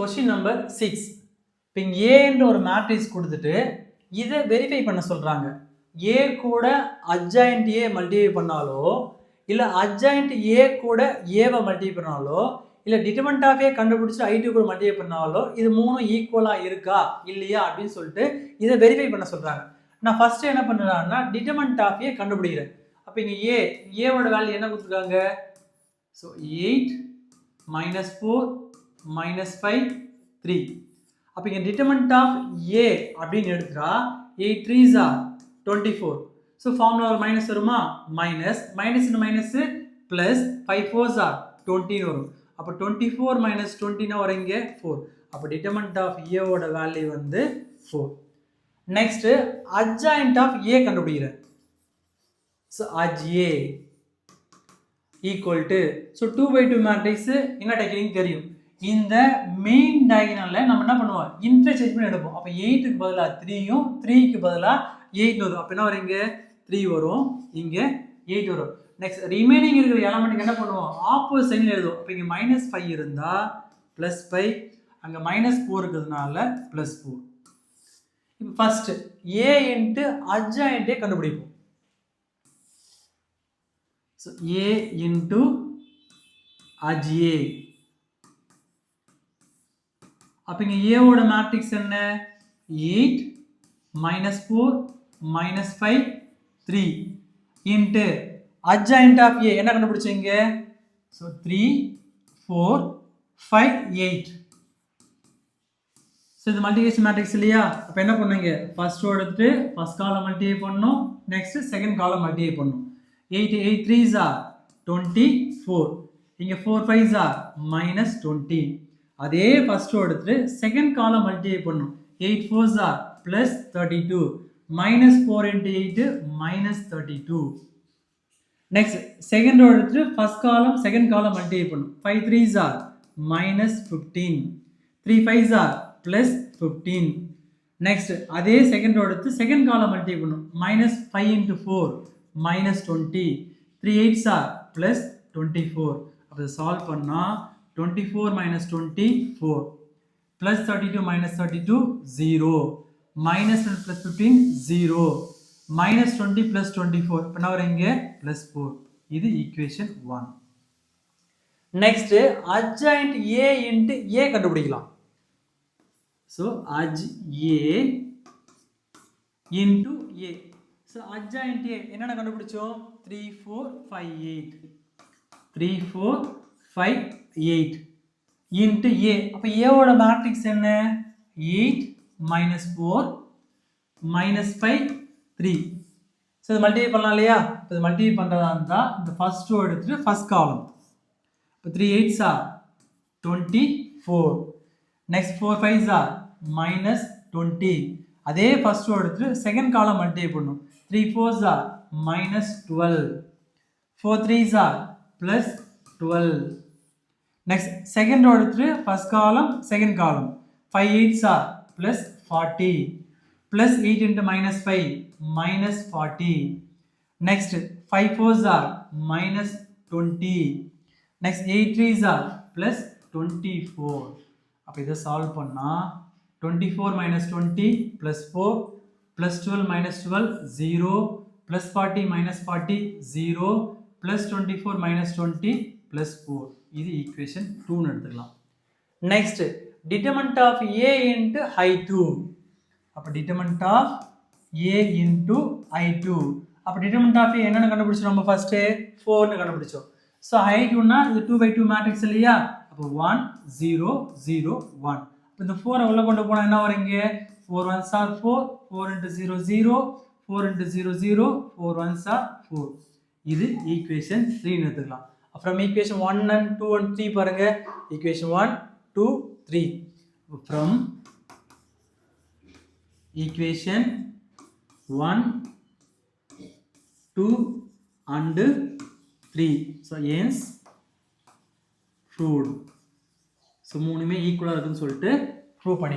Question number 6. இப்போ A என்ற ஒரு மேட்ரிக்ஸ் கொடுத்துட்டு இதை வெரிஃபை பண்ண சொல்றாங்க. A கூட adjoint A மல்டிப்ளை பண்ணாலோ இல்ல adjoint A கூட A வை மல்டிப்ளை பண்ணாலோ இல்ல டிட்டர்மினன்ட் ஆஃப் A கண்டுபிடிச்சு I2 கூட மல்டிப்ளை பண்ணாலோ இது மூணும் ஈக்குவலா இருக்கா இல்லையா அப்படின்னு சொல்லிட்டு இதை வெரிஃபை பண்ண சொல்றாங்க. நான் ஃபர்ஸ்ட் என்ன பண்றேன்னா டிட்டர்மினன்ட் ஆஃப் A கண்டுபிடிக்கிறேன். அப்ப இங்க A ஓட வேல்யூ என்ன கொடுத்திருக்காங்க? So 8 minus 4 minus 5 3. அப்ப இங்க determinant of A அப்படின்னு எடுத்துட்டா 8 3s are 24. So formula ஒரு மைனஸ் வருமா? Minus into minus plus 5 4s are 20 வரும். அப்ப 24 minus 20 னா வரும் இங்க 4. அப்ப determinant of A ஓட வேல்யூ வந்து 4. நெக்ஸ்ட் adjoint of A கண்டுபிடிக்கிறேன். So adj A equal to so 2 by 2 matrix என்ன டெக்னிக் தெரியும். இந்த மெயின் டயகனல்ல நம்ம என்ன பண்ணுவோம் இன்டர்சேஞ்ச் பண்ணி எடுப்போம். அப்ப 8 க்கு பதிலா 3 யும் 3 க்கு பதிலா 8 வரும். அப்ப என்ன வரும் இங்க 3 வரும் இங்க 8 வரும். நெக்ஸ்ட் ரிமைனிங் இருக்கிற எலிமெண்ட்க்கு என்ன பண்ணுவோம் ஆப்போசிட் சைடுல எழுதுவோம். அப்ப இங்க -5 இருந்தா +5 அங்க -4 இருக்குதுனால +4. இப்போ ஃபர்ஸ்ட் A into adjoint கண்டுபிடிப்போம். So A into adj A. அப்ப இங்க A ஓட மேட்ரிக்ஸ் என்ன 8 -4 -5 3 into adjoint of A என்ன கண்டுபிடிச்சீங்க? So 3 4 5 8. So இது மல்டிப்ளிகேஷன் மேட்ரிக்ஸ் இல்லையா? அப்ப என்ன பண்ணுவீங்க ஃபர்ஸ்ட் ரோ எடுத்துட்டு ஃபர்ஸ்ட் காலம் மல்டிப்ளை பண்ணனும் நெக்ஸ்ட் செகண்ட் காலம் மல்டிப்ளை பண்ணனும். 8 8 3s are 24. இங்க 4 5s are -20. அதே ஃபர்ஸ்ட் ரோ எடுத்து செகண்ட் காலம் மல்டிப்ளை பண்ணனும். 8 4s are +32. -4 into 8 -32. Next second row எடுத்து first column second column multiply பண்ணனும். 5 3s are -15. 3 5s are +15. Next அதே second row எடுத்து second column multiply பண்ணனும். -5 into 4 -20. 3 8s are +24. அப்ப solve பண்ணா 24 minus 24 plus 32 minus 32 0 minus 10 plus 15 0 minus 20 plus 24 இப்ப என்ன வரும் இங்க +4. இது equation 1. Next adjoint A into A கண்டுபிடிக்கலாம். So adj A into A. So adjoint A என்னென்ன கண்டுபிடிச்சோம் 3 4 5 8 3 4 5 8 into A. அப்ப A ஓட மேட்ரிக்ஸ் என்ன 8 -4 -5 3. சோ இது மல்டிப்ளை பண்ணலாம் இல்லையா? இப்ப இது மல்டிப்ளை பண்றதா இருந்தா இந்த ஃபர்ஸ்ட் ரோ எடுத்துட்டு ஃபர்ஸ்ட் காலம். அப்ப 3 8s are 24. Next 4 5s are -20. அதே ஃபர்ஸ்ட் ரோ எடுத்துட்டு செகண்ட் காலம் மல்டிப்ளை பண்ணனும். 3 4s are -12. 4 3s are +12. Next second row எடுத்து first column second column 5 8s are +40 +8 into -5 -40. Next 5 4s are -20. Next 8 3s are +24. அப்ப இத solve பண்ணா 24 - 20 +4 +12 - 12 0 +40 - 40 0 +24 - 20 +4. இது equation 2 னு எடுத்துக்கலாம். Next determinant of A into I2. அப்ப determinant of A into I2. அப்ப determinant of A என்னன்னு கண்டுபிடிச்சோம் நம்ம ஃபர்ஸ்ட் 4 னு கண்டுபிடிச்சோம். சோ I2 னா இது 2 by 2 மேட்ரிக்ஸ் இல்லையா? அப்ப 1 0 0 1. அப்ப இந்த 4 உள்ள கொண்டு போனா என்ன வரும் இங்க 4 1s are 4 4 into 0 0 4 into 0 0 4 1s are 4. இது ஈக்குவேஷன் 3 னு எடுத்துக்கலாம். From equation 1 and 2 and 3 பாருங்க equation 1 2 3. From equation 1 2 and 3. So hence proved. So மூணுமே ஈக்குவலா இருக்குன்னு சொல்லிட்டு ப்ரூவ் பண்ணி